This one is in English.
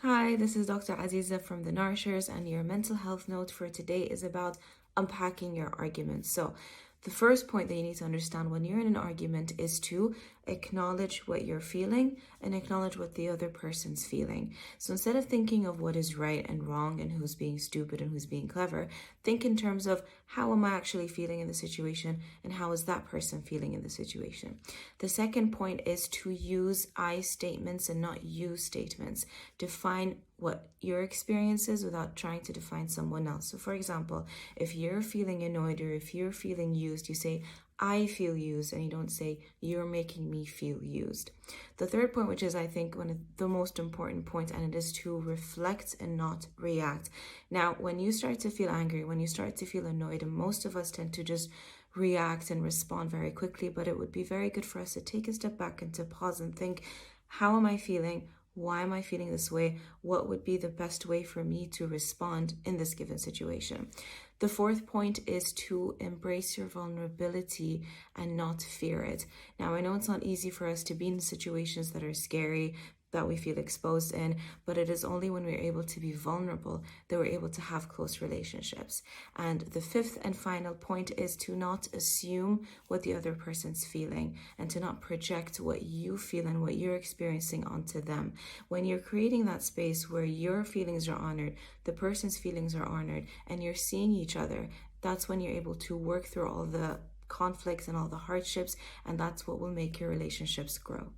Hi, this is Dr. Aziza from the Nourishers, and your mental health note for today is about unpacking your arguments. So, the first point that you need to understand when you're in an argument is to acknowledge what you're feeling and acknowledge what the other person's feeling. So, instead of thinking of what is right and wrong and who's being stupid and who's being clever, think in terms of how am I actually feeling in the situation and how is that person feeling in the situation. The second point is to use I statements and not you statements. Define what your experience is without trying to define someone else. So, for example, if you're feeling annoyed or if you're feeling used, you say, I feel used, and you don't say, you're making me feel used. The third point, which is, I think, one of the most important points, and it is to reflect and not react. Now, when you start to feel angry, when you start to feel annoyed, and most of us tend to just react and respond very quickly, but it would be very good for us to take a step back and to pause and think, how am I feeling? Why am I feeling this way? What would be the best way for me to respond in this given situation? The fourth point is to embrace your vulnerability and not fear it. Now, I know it's not easy for us to be in situations that are scary, that we feel exposed in, but it is only when we're able to be vulnerable that we're able to have close relationships. And the fifth and final point is to not assume what the other person's feeling and to not project what you feel and what you're experiencing onto them. When you're creating that space where your feelings are honored, the person's feelings are honored, and you're seeing each other, that's when you're able to work through all the conflicts and all the hardships, and that's what will make your relationships grow.